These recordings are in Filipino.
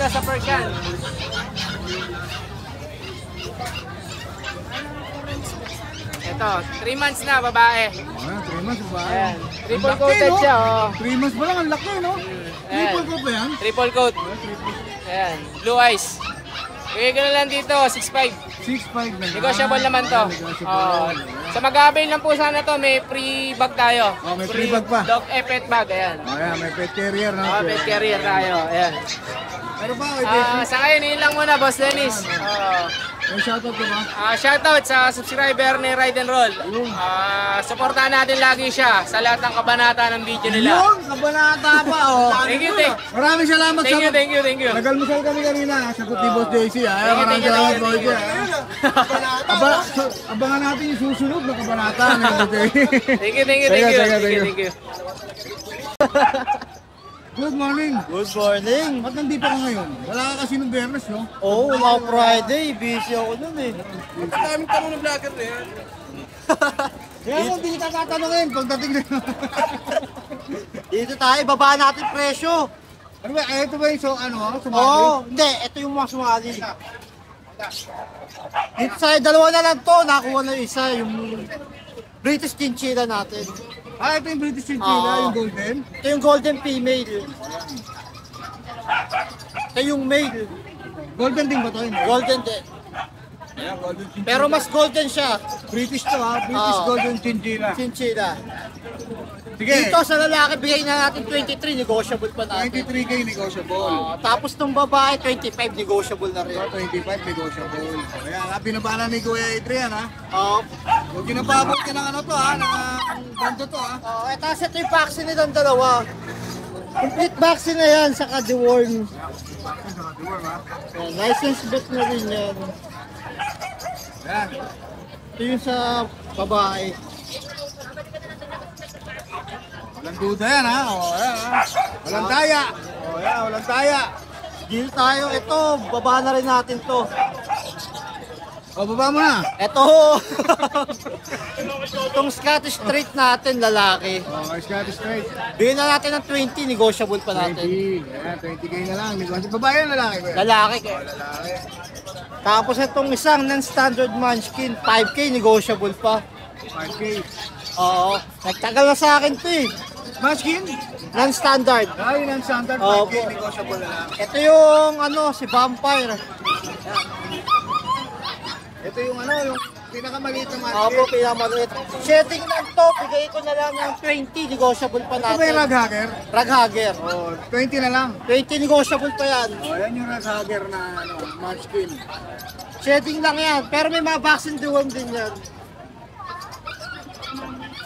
sa Persian. Ito, 3 months na, babae. Ayan, 3 months babae. Ayan. Triple coated siya, oh. 3 months pa lang, ang laki, no? Triple coat ba yan? Triple coat. Ayan, blue eyes. Bigay ko na lang dito, 6'5". 6'5 na. Negotiable naman to. Sa mag-avail lang po sana to, may free bag tayo. Oh, may free bag pa. Dog pet bag, ayan. Ayan, may pet carrier, no? Pet carrier tayo, ayan. Pero ba, Sa ngayon, yun lang muna, Boss Dennis. may shoutout ka ba? Shoutout sa subscriber ni Ride and Roll. Supportahan natin lagi siya sa lahat ng kabanata ng video nila. Yun, kabanata pa, oh. Thank you. Maraming salamat sa... Thank you. Nagalmusal kami kanina, sagot ni Boss JC, ha? Maraming salamat, Boss JC. Abangan natin yung susunod na kabanata. Thank you. Good morning. Good morning. Ba't nandito ka ngayon? Wala ka kasi nung Bernes, no? Oo, wala ako Friday. Busy ako nun eh. Ang daming tanong ng vlogger na yan. Kaya mo, hindi kita tatanungin pagdating na. Dito tayo, baba natin presyo. Ano ba, ito ba yung sumali? Oo, hindi. Ito yung mga sumali. Dito sa dalawa na lang to. Nakuha na yung isa, yung British Chinchilla natin. Ito yung British Chinchilla, yung golden? Ito yung golden female. Ito yung male. Golden din ba ito? Golden din. Ayan, golden Chinchilla. Pero mas golden siya. British to, ha? British golden Chinchilla. Chinchilla. Sige. Dito sa lalaki, bigay na natin 23, negotiable pa natin. 23K negotiable. Tapos nung babae, 25, negotiable na rin. 25 negotiable. Ayan, pinabala ni Kuya Adrian, ha? Oo. Huwag ginapabot ka ng ano to, ha? Ng bando to, ha? Tapos ito yung vaccine nilang dalawa. Complete vaccine na yan, saka deworm. License vet na rin yan. Ayan. Ito yung sa babae. Walang duda yan, ha? Ayan, ha? Walang daya. Ayan, walang daya. Deal tayo. Ito, baba na rin natin to. Baba mo na. Ito. Itong Scottish Straight natin, lalaki. Scottish straight. Bigyan na natin ng 20, negotiable pa natin. 20. Ayan, 20K na lang. Babae yan, lalaki ba yan? Lalaki. Lalaki. Tapos itong isang non-standard munchkin, 5K, negotiable pa. 5K. Oo. Nagtagal na sa akin to eh. Munchkin? Non-standard. Yun ang standard. 5K negotiable na lang. Ito yung ano, si Vampire. Ito yung ano, yung pinakamaliit na Opo, munchkin. pinamaliit. Setting lang to, bigay ko na lang ng 20, negotiable pa Ito ba yung natin. raghager? Raghager. 20 na lang. 20, negotiable pa yan. Yan yung raghager na ano, munchkin. Setting lang yan, pero may mga vaccine deworm din yan.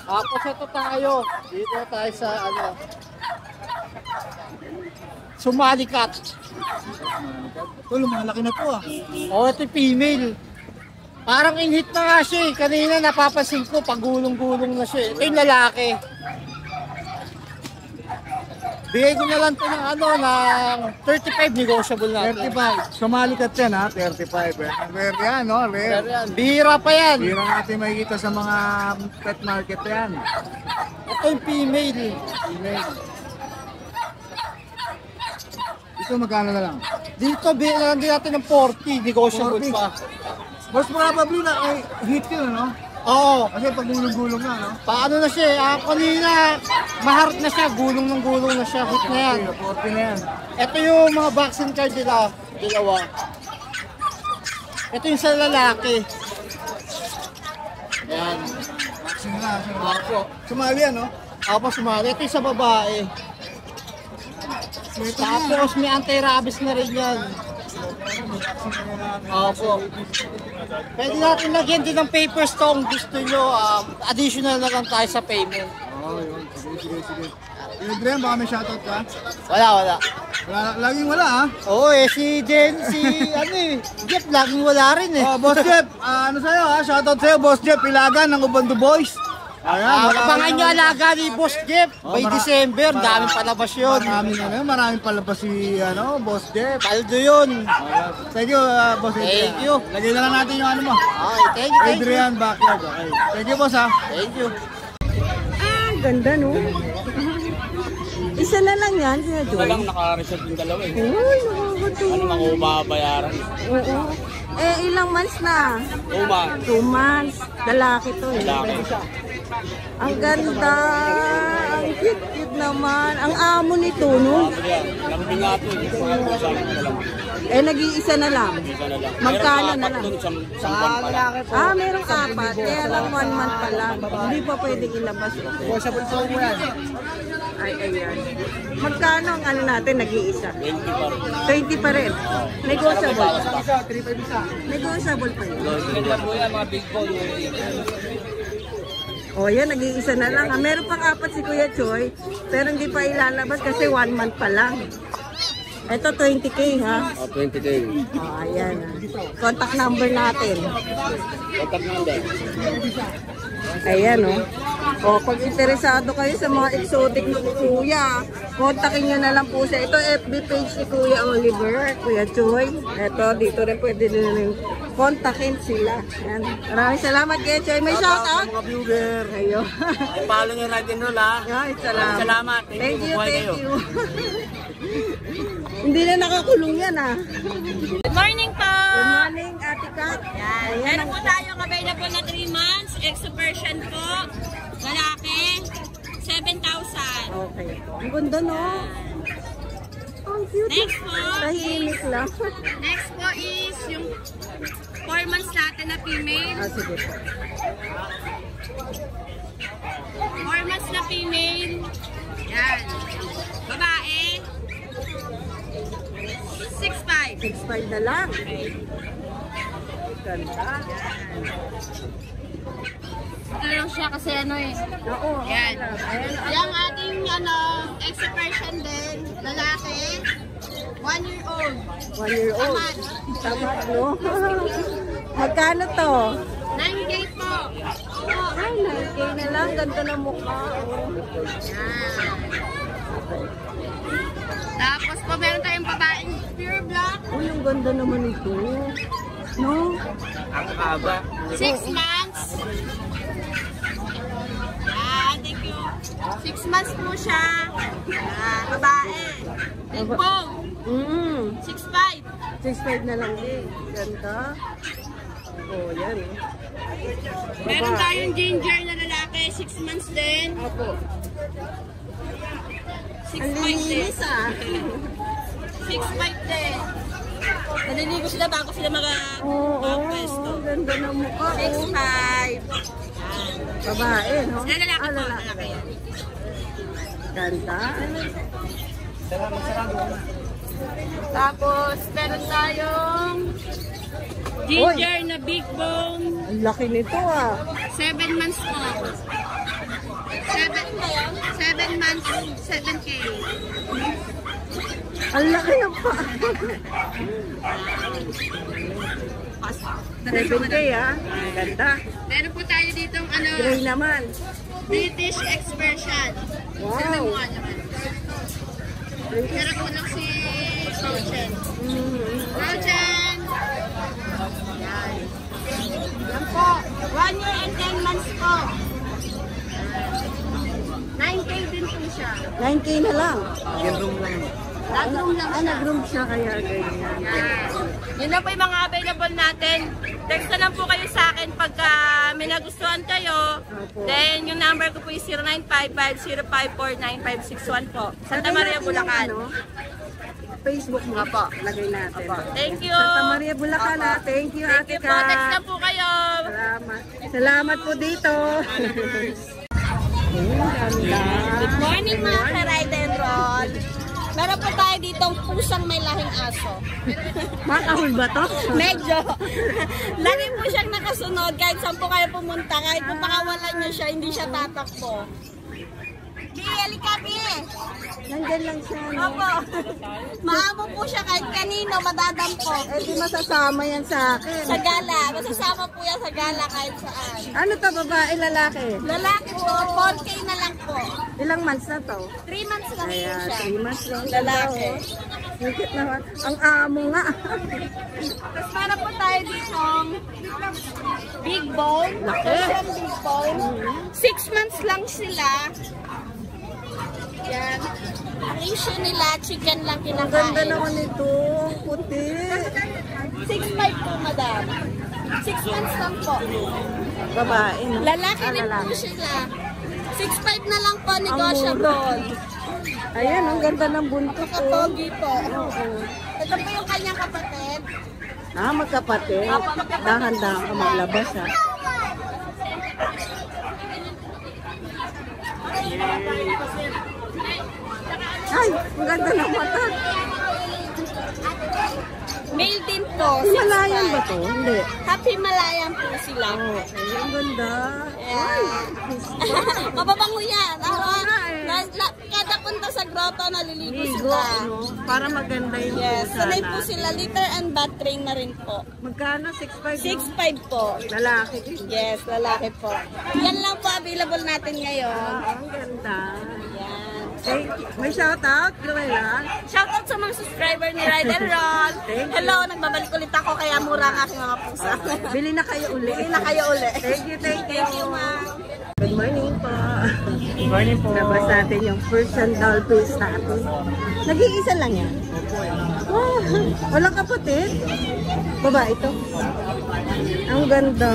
Tapos ito tayo, dito tayo sa ano, Somali cat. Ito, lumalaki na to, ah. O, ito yung female. Parang inhit na nga siya eh. Kanina napapansin ko, pagulong-gulong na siya eh. Ito yung lalaki. Bigay ko na lang ito ng ano, ng 35, negotiable natin. 35. Somali cat yan, ha? 35. Rare yan, no? Pero Rare. yan, bihira pa yan. Hindi na natin makikita sa mga pet market yan. Ito yung female. Ito magkano na lang? Dito, bigyan na lang din natin ng 40, negotiable 40. pa. Most probably na ay hit yun, ano? Oo. Kasi pagulong-gulong na, no? Paano na siya eh? Kanina, maharap na siya, gulong ng gulong na siya, hit na yan. 40 na yan. Ito yung mga vaccine card nila, dalawa. Ito yung sa lalaki. Yan. Vaccine na. Opo. Sumali yan, no? Opo, sumali. Ito yung sa babae. Tapos may anti-rabies na rin yan. Opo. Pwede natin lagyan din ng papers to kung gusto nyo. Additional na lang tayo sa payment. Oo, yun. Sige. Adrian, baka may shoutout ka? Wala. Laging wala, ha? Oo si Jeff, laging wala rin eh. Oh, Boss Jeff, ano sa'yo, ha? Shoutout sa'yo, Boss Jeff, Ilagan ng Ubando Boys. Ayan, Abangan nyo alaga ni Boss Jeff. By mara- December, daming palabas yun. Maraming palabas si, Boss Jeff. Paldo yun. Thank you, Boss Adrian. Thank you. Lagay na lang natin yung ano mo. Okay, thank you. Adrian Backyard. Okay. Thank you, boss, ha? Thank you. Ganda, no? Isa na lang yan, sinadyo. Ito lang naka-reserve yung dalawa eh. Uy, good. Ano mababayaran? Oo. Eh, ilang months na? 2 months. Lalaki to eh. Ang ganda. Ang cute naman. Ang amo nito, no? Lambing nga ito. Eh, nag-iisa na lang. Magkano na lang? Merong 4. Kaya lang 1 month pa lang. Hindi pa pwedeng ilabas. Possible po mo yan. Ay, ayan. Magkano ang ano natin, nag-iisa? 20 pa rin. Negotiable. Isa, 3-5 isa. Negotiable pa yun. Ganda po yan, mga big ball. O yan, nag-iisa na lang. Meron pang 4 si Kuya Choy, pero hindi pa ilalabas kasi 1 month pa lang. Ito 20K ha. 20K. O, ayan. Contact number natin. Contact number. Ayan o. O, pag interesado kayo sa mga exotic na kuya, kontakin nyo na lang po siya. Ito FB page ni Kuya Oliver, Kuya Choy. Ito, dito rin pwede din kontakin sila. Ayan. Maraming salamat Kuya Choy. May shoutout? Mga viewer. Ayun. Follow nyo Ride and Roll ha. Ay, salamat. Salamat. Thank you, thank you. Hindi na nakakulong yan ah. Good morning po! Good morning, Ate Kat. Ayan. Meron po tayong available na 3 months. Exo version po. Lalaki. 7,000. Okay. Ang ganda no? Ang cute. Next po. Tahimik lang. Next po is yung 4 months natin na female. Ah, sige po. 4 months na female. Yan. Babae. 6'5". 6'5 na lang. Ganda. Ito lang siya kasi ano eh. Oo. Yan. Yung ating exo version din. Lalaki. 1 year old. 1 year old. Tamad. Tamad, no? Magkano to? 9K po. Ay, 9K na lang. Ganda ng mukha. Yan. Tapos po meron tayong babaeng pure black. Uy, ang ganda naman ito. No? Ang haba. 6 months. Thank you. 6 months po siya. Babae. Big bone. 6'5". 6'5 na lang din. Ganda. Oh, yan. Meron tayong ginger na lalaki. 6 months din. Opo. 6'5" Ang din. linis ah. 6'5" din. Naliligo sila bago sila mag-pwesto. Ang ganda ng mukha. 6'5". Babae, no? Sila lalaki po. Lalaki. Lalaki yan. Ganda. Tapos, meron tayong ginger na big bone. Ang laki nito ah. 7 months po. 7 months, 7K. Ang laki ng pa. 7K ah. Ang ganda. Meron po tayo ditong Gray naman. British Expression. Wow. Sino mo naman? Meron po lang si Rochen. Rochen! Yan po. 1 year and 10 months po. 9K din po siya. 9K na lang. Nag-room lang siya. Nag-room siya kaya ganyan. Yan. Yun na po yung mga available natin. Text na lang po kayo sa akin pagka may nagustuhan kayo. Then yung number ko po is 0955-054-9561 po. Santa Maria, Bulacan. Facebook mo po. Lagay natin. Thank you. Santa Maria, Bulacan ah. Thank you, Thank Ate you po. Text Ka. na po kayo. Salamat. Salamat po dito. Good morning mga ka-ride and roll. Meron po tayo ditong pusang may lahing aso. Makahul ba to? Medyo. Lagi po siyang nakasunod kahit saan po kayo pumunta. Kahit kung pakawalan niyo siya, hindi siya tatakbo. Biyali kami eh. Nandyan lang siya. No? Opo. Maamo po siya kahit kanino, madadampo. Eh di masasama yan sa akin. Sa gala. Masasama po yan sa gala kahit saan. Ano to, babae, lalaki? Lalaki po, 4K na lang po. Ilang months na to? 3 months lang po Ayan, siya. 3 months lang. Lalaki. Higit naman. Ang amo nga. Tapos meron po tayo ditong big bone. Laki. Persian big bone. 6 months lang sila. Yan. Ang issue nila, chicken lang Ang kinakain. ganda naman nito. Ang puti. 6'5 po, madam. 6 months lang po. Babae, no? Lalaki rin po lalaki. sila. 6'5 na lang po, negotiable. Ayan, ang ganda ng buntot ko. Kapogi po. Oo. Ito po yung kanyang kapatid. Magkapatid. Dahan-dahan ka maglabas, ha? Ay, ang ganda ng mata. Male din po. Himalayan ba to? Hindi. Happy Himalayan po sila. Okay, ang ganda. Ayan. Mababango yan. Oo. eh. Kada punta sa grotto, naliligo Ligo, sila. no? Para maganda yung Yes, pusa sanay po natin. sila. Litter and bath train na rin po. Magkano? 6'5"? 6'5 po. Lalaki. Yes, lalaki po. Yan lang po available natin ngayon. Ang ganda. Yan. Hey, may shoutout, Luella. Shoutout sa mga subscriber ni Ride and Roll. Thank you. Hello, nagbabalik ulit ako kaya mura ang aking mga pusa. Bili na kayo uli. Bili na kayo uli. Thank you, thank you. Thank you, ma'am. Good morning po. Good morning po. Labas natin yung Persian doll face natin. Nag-iisa lang yan. Wow, walang kapatid. Babae ito. Ang ganda.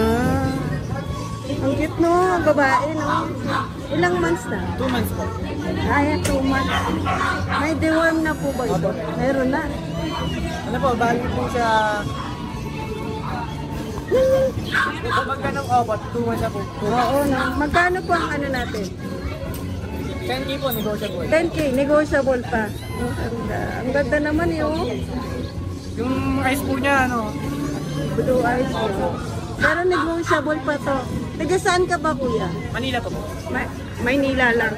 Ang cute no, babae no. Ilang months na? 2 months po. Ay, 2 months. May deworm na po ba ito? Meron na. Ano po, bali po siya... Kapag ganong obat, 2 months na po. Oo, no. Magkano po ang ano natin? 10K po, negotiable. 10K, negotiable pa. Ang ganda naman yun. Yung eyes po niya, ano, Blue eyes. Pero negotiable pa to. Taga saan ka ba, kuya? Manila po. Maynila lang.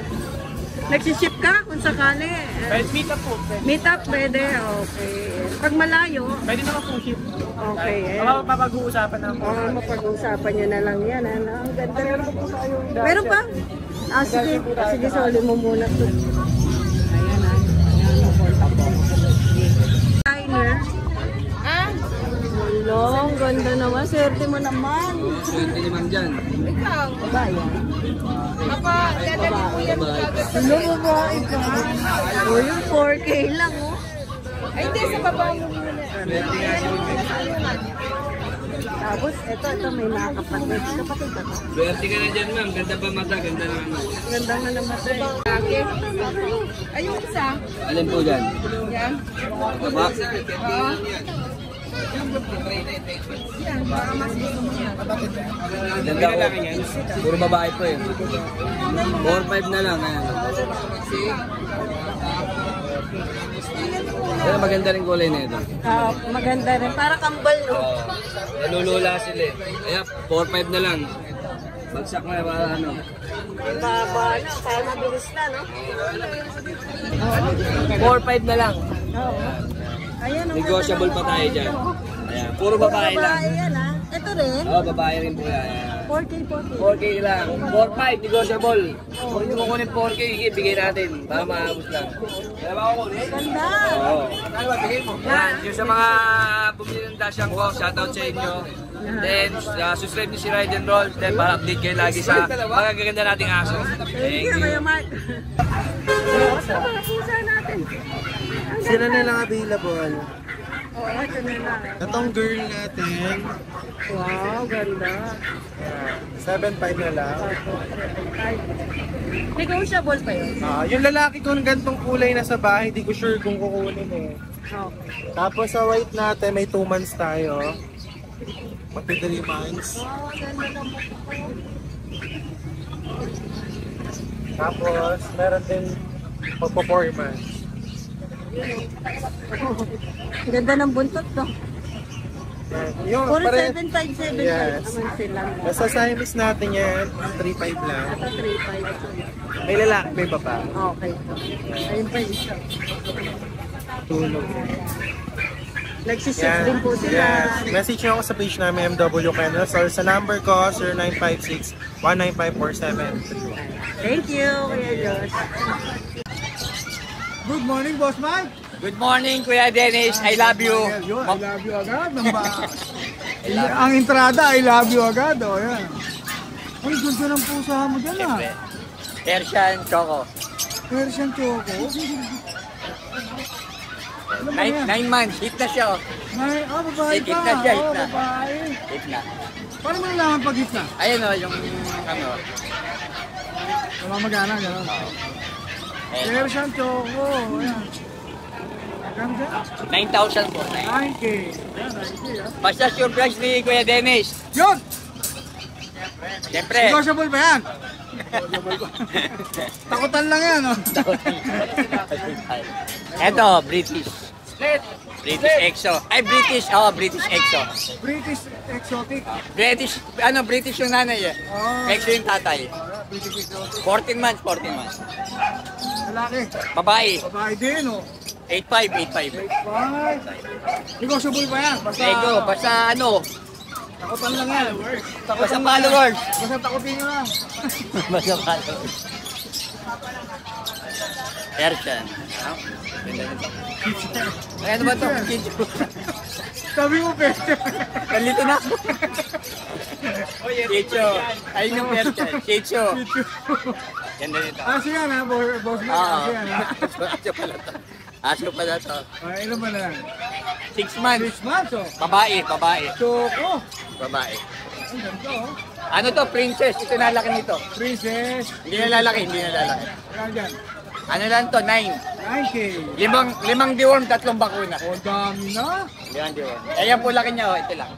Nagsiship ka kung sakali. Pwede meet up po. Meet up, pwede. Okay. Pag malayo, Pwede naman po ship. okay. Mapag-uusapan na po. Oo, mapag-usapan nyo na lang yan. Ano? Ang ganda naman. Meron pa? Ah, sige. Sige, soli mo muna to. Ayan ah. Diner. Ah, Hello, ang ganda naman. Swerte mo naman. Swerte naman dyan. ikaw. Bayan. Apa, dadali po yan kagad. Hello, babae ka. O, yung 4K lang, oh. Ay, hindi, sa baba mo muna. Tapos, ito, may mga kapatid. Kapatid ba ito? Swerte ka na dyan, ma'am. Ganda pa mata, ganda na ano. Ganda na naman ito. Ay, yung isa. Alin po dyan? Yan. Baba? Ganda ko. Puro babae po eh. 4-5 na lang. Ayan. Pero maganda rin kulay na ito. Maganda rin. Para kambal, no? Nalulula sila eh. Kaya 4-5 na lang. Bagsak na para ano. Baba, no? Kaya mabilis na, no? 4-5 na lang. Oo. Ayan, ang Negotiable ganda pa ng tayo babae dyan. ito. Ayan. Puro babae lang. Babae yan, ha? Ito rin? Oo, babae rin po yan. Ayan. 4K, 4K. 4K lang. 4-5, negotiable. Kung hindi mo kunin 4K, ibigay natin. Para maabos lang. Kaya ba ako kunin? Ganda. Oo. Yan, yung sa mga bumili ng Dashiang ko, shoutout sa inyo. Then, subscribe niyo si Ride and Roll. Then, para update kayo lagi sa mga gaganda nating aso. Thank you, Kuya Mark. Sa mga pusa natin. Ang Sila ganda. na lang available. Oo, ito na lang. Itong girl natin, Wow, ganda. 7.5 na lang. Negotiable pa yun. Yung lalaki ko ng gantong kulay na sa bahay, di ko sure kung kukunin eh. Okay. Tapos sa white natin, may 2 months tayo. Magti 3 months. Wow, ganda ng Tapos, meron din magpo-4 months. Ganda ng buntot, no? Yung Puro pare, 7.5, 7.5 Yes. naman sila. basta Siamese natin yan, 3.5 lang. Ito 3.5. May lalaki, may baba. Okay. Ayun pa yung isa. Tulog. Nagsisip din po sila. Yes. Message nyo ako sa page namin, MW Kennels, or sa number ko, 0956-195-473. Thank you, Kuya Josh. Good morning, Boss Mike. Good morning, Kuya Dennis. I love you. I love you agad. Ang entrada, I love you agad. O, yan. Ay, ganda ng pusa mo dyan ah. Persian Choco. Persian Choco. 9 months, hit na siya. Babae Hit na siya, hit na. Babae. Hit na. Paano mo nalaman pag hit na? Ayun o, yung ano. Mamagana, gano'n. Persian Choco. Ayan. Maganda. 9,000 po. 9K. Ayan, 9K ah. Basta sure price ni Kuya Dennis. Yun! Siyempre. Negotiable ba yan? Takutan lang yan, oh. Eto, British. British EXO. Ay, British. British EXO. British exotic. British yung nanay eh. Oh. EXO yung tatay. British exotic. 14 months. Lalaki. Babae. Babae din, oh. 8,500. Bye. Negotiable ba yan? Basta, Ego, basta ano. takutan lang yan. Basta followers. Basta takutin nyo lang. Basta followers. Persian. Ano ba ito? Sabi mo, Persian. Kalito na ako. Chicho. Ayun yung Persian. Chicho. Ganda nito. Aso yan, ha? Boss Mike, Oo. aso yan, ha? Aso pala to. Aso pala to. Ilan ba na lang? 6 months. 6 months, oh. Babae. Choco. Babae. Ang ganda, oh. Ano to? Princess. Ito nalaki nito. Princess. Hindi na lalaki. Ayan dyan. Ano lang to? 9. 9K. Limang deworm, 3 bakuna. O, dami na. 5 deworm. Ayan po laki niya. Ito lang.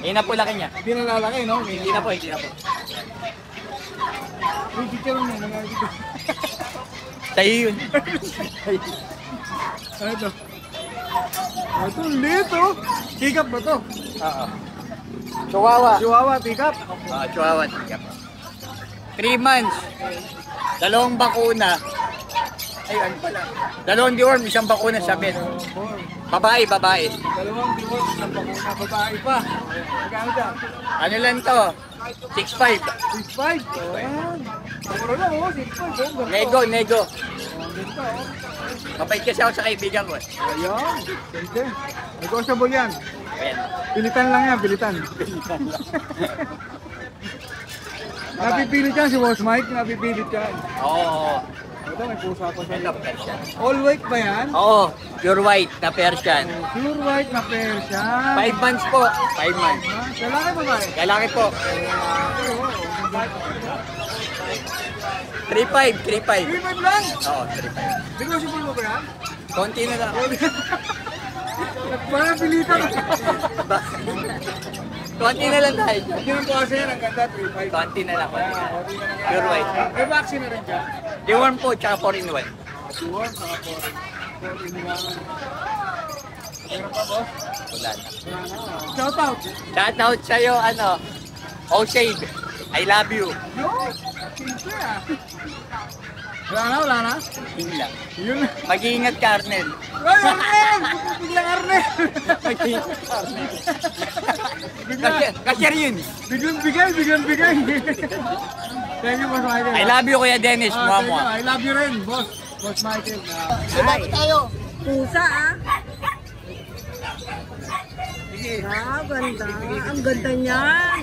Ayan na po laki niya. Hindi na lalaki, no? Hindi na po. May picture mo, mga dito. Sa'yo yun. Ito. Ito, lit, oh. Pick up ba to? Oo. Chihuahua. Chihuahua, pick up. Chihuahua. 3 months. 2 bakuna. Ay, ano pala? 2 deworm, 1 bakuna sa bed. Babae. Dalawang diwot na babae pa. Magkano dyan? Ano lang to? 6'5". 6'5". Ayan. Puro lang, oh. 6'5". Nego. Ang ganda, oh. Mapait kasi ako sa kaibigan ko. Ayan. Ganda. Negotiable yan. Ayan. Pilitan lang yan, pilitan. Napipilit yan si Boss Mike, napipilit yan. Oo. Ito, may pusa pa siya. Ito, Persian. All white ba yan? Oo. Pure white na Persian. Pure white na Persian. 5 months po. 5 months. Lalaki ba ba? Lalaki po. 3'5". 3'5 lang? Oo, 3'5". Negotiable mo ba yan? Konti na lang. Parang pilitan. Konti na lang tayo. Hindi ng pusa yan, ang ganda, 3'5". Konti na lang. Pure white. May vaccine na rin dyan. Deworm po, tsaka 4-in-1. Tuwan, saka 4 inilangan. Meron pa, boss? Wala na. Shout out. Shout out sa'yo, Osade. I love you. Yo, simple ah. Wala na? Yun lang. Yun. Mag-iingat ka, Arnel. Ay, Arnel! Biglang Arnel! Mag-iingat ka, Arnel. Cashier yun. Biglang bigay. Thank you, Boss Michael. I love you, Kuya Dennis. Thank you. Mua. I love you rin, Boss Michael. Ay, pusa ah. Ganda. Ang ganda niyan.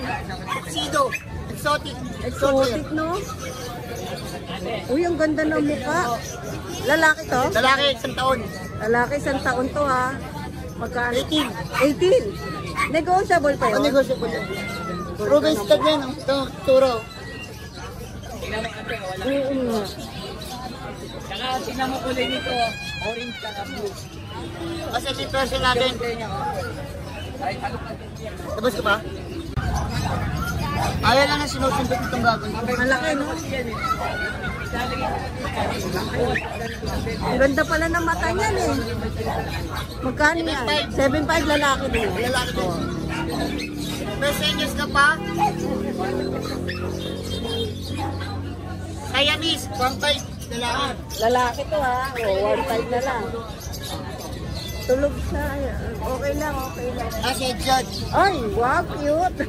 Sido. Exotic. Exotic, no? Uy, ang ganda ng mukha. Lalaki to? Lalaki, 1 taon. Lalaki, 1 taon to ha. Magkano? 18. Negotiable pa yun? Negotiable yan. Proven stud yan. Ito, turo. Oo nga. Saka tingnan mo kulay nito. Orange ka na blue. Kasi situation natin. Tapos ka ba? Ayaw lang na sinusundot itong gagawin. Malaki, no? Ang ganda pala ng mata niyan eh. Magkano yan? 7.5 lalaki din. Lalaki din. Messages ka pa? Kaya-nis, 1.5 lalaki. Lalaki to ha. O, 1.5 na lang. Tulog siya. Okay lang. Kasi judge. Ay, wow, cute.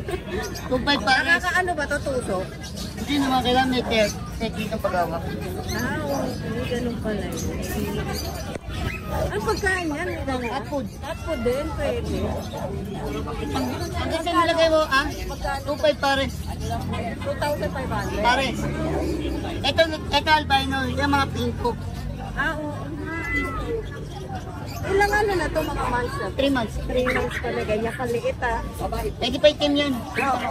2.5 pa rin. Nakakaano ba to, tusok? Hindi naman kailangan may technique ng pag-awak. Hindi ganun pala yun. Ang pagkain yan, Cat food. Cat food din, pwede. Ang kasi nilagay mo, 2.5 pares. 2,500. Pares. Ito albino, yung mga pinko. Ah, oo. Ilang ano na to mga months na? 3 months. 3 months pala, ganyan kaliit ah. Pwede pa itim yan. Cute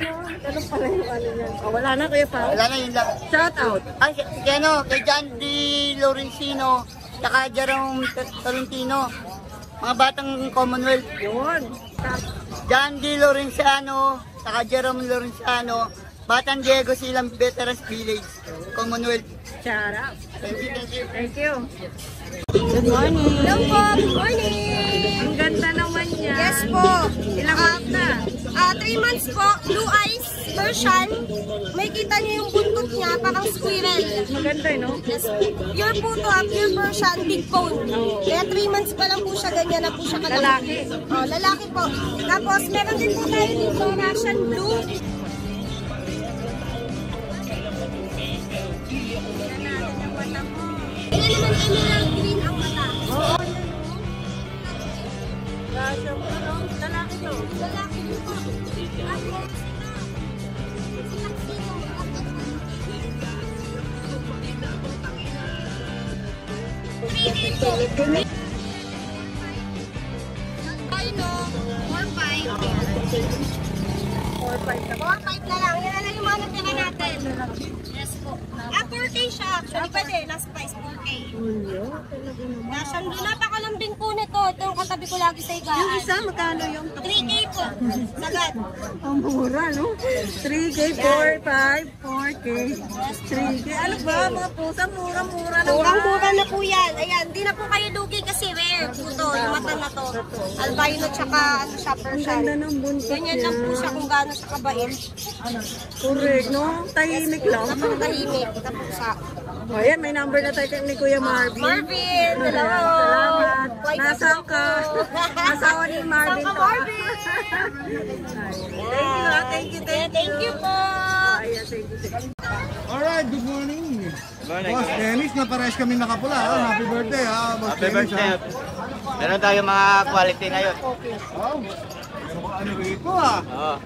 no? Ganun pala yung ano yan. Oh, wala na kuya pa. Wala na yun lang. Shout out. Ay, kay John D. Lorenzino, saka Jerome Tolentino. Mga batang Commonwealth. Yun. John D. Lorenzano, saka Jerome Lorenzano, Batang Diego silang Veterans Village, Commonwealth. Shout out. Thank you, thank you. Thank you. Good morning. Hello po, good morning! Ang ganda naman niya. Yes po. Ilang months na? 3 months po, blue eyes, Persian. May kita niyo yung buntot niya, parang squirrel. Maganda no? Yes, pure po to, pure Persian, big bone. Kaya 3 months pa lang po siya, ganyan na po siya kalaki. Lalaki. Oh, lalaki po. Tapos meron din po tayo dito, Russian blue. Ito naman emerald green ang mata. Oo. Rasha mo ano? Lalaki to. Lalaki po. Tapos, Albino, 4-5 na lang. Yan na lang yung mga natira natin. Yes po. 4K siya actually. Pwede, last price 4K. Russian blue, napakalambing po nito. Ito yung katabi ko lagi sa higaan. Yung isa, magkano yung 3K po. Sagad. ang mura, no? 3K, 4, 5, 4K, 3K. Ano ba, mga pusa, mura-mura na. Murang-mura na po yan. Ayan, di na po kayo lugi kasi rare po to. Yung mata na to. Albino tsaka ano siya, Ang Persian. ganda ng buntot Ganyan niya. lang po siya kung gaano siya kabait. Correct, no? Tahimik lang. Napakatahimik na pusa. O, ayan, may number na tayo ni Kuya Marvin. Marvin, hello! Salamat. White Nasaan ka? Asawa ni Marvin Saan ka, to. Marvin? Thank you, Thank you po! Ayan, thank you. Alright, good morning. Boss Dennis, na parehas kami nakapula. Happy birthday ha, Boss Happy Dennis. birthday. Meron tayo mga quality ngayon. Wow. Ano rito ah? Oo.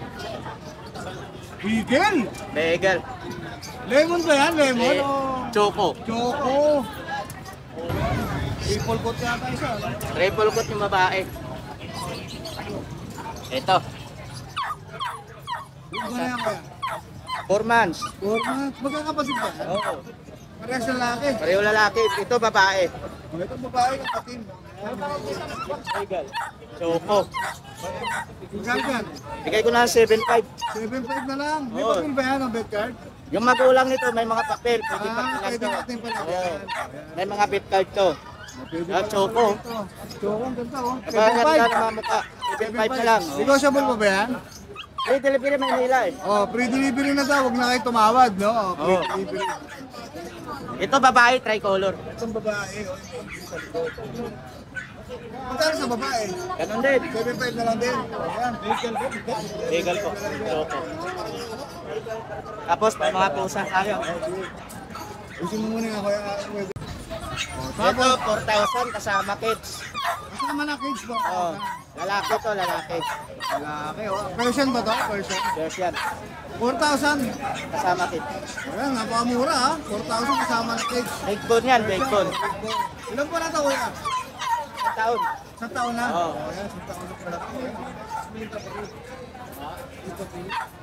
Bigel. Bagel. Lemon ba yan? Lemon o Choco. choco? Triple coat yata isa. Triple coat yung babae. Ito. Ano na yan kaya? 4 months. Magkakapatid ba? Oo. Parehas na lalaki. Pareho lalaki. Ito babae. Ito babae kapatid. Bagel. Choco. Gagyan. Bigay ko na 7.5. 7.5 na lang. May Oo. papel ba yan ang bed card? Yung magulang nito may mga papel. Pwede pa Pwede natin pala. Oo. May mga bit card to. Pwede Ah, pala choco. ito. Choco, ang ganda oh. Napakaganda 7.5. ng mga mukha. 7.5 na lang. Oh. Negotiable pa ba yan? Free delivery Manila eh. Oh, free delivery na daw. Huwag na kayo tumawad, no? Oh, free Oo. delivery. Ito babae, tricolor. Itong babae. oh. Magkano sa babae? Ganun din. 7.5 na lang din. Ayan. Legal po. Choco. Tapos may mga pusa tayo. Usin mo muna nga kuya. Ito, 4,000 kasama kids. Asa naman ang kids ba? Oh, lalaki to, lalaki. Lalaki, oh. Persian ba to? Persian. Persian, 4,000. kasama kids. Ayan, napakamura ha. 4,000 kasama ng kids. Big bone yan, big bone. Ilan pa na to kuya? Ang taon. Sa taon na? Oo. Ayan, sa taon na pala.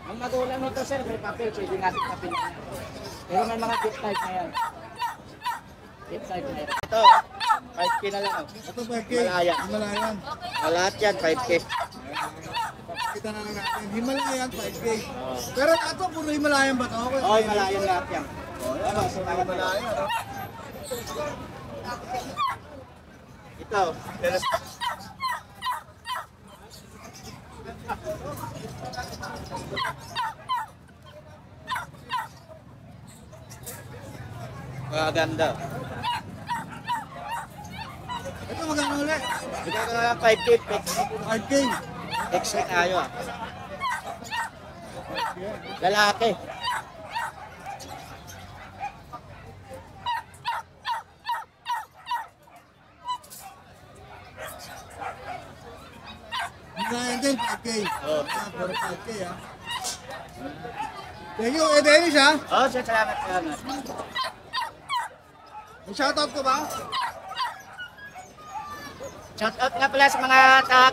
Ang magulang nito sir, may papel, pwede natin papel. Pero may mga gift type na yan. Gift type na yan. Ito, 5K na lang. Oh. Ito 5K. Himalayan. Himalayan. Lahat yan, 5K. Kita na lang natin. Himalayan 5K. Pero ito, puro Himalayan ba to? Oh, Himalayan lahat yan. Himalayan. Ito, pero maganda. Ito magkano ulit? Bigay ko na lang 5K, fix. 5K. Fix na tayo ah. Lalaki. Himalayan din 5K. Oo. Ayan, puro 5K ha. Thank you, Dennis ha. Oh, sir, salamat. May shoutout ko ba? Shoutout nga pala sa mga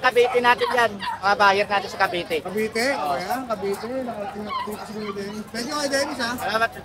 Cavite natin yan. Mga buyer natin sa Cavite. Cavite? O yan, Cavite. Nakarating na Cavite si Dennis. Thank you kay Dennis ha. Salamat, sir.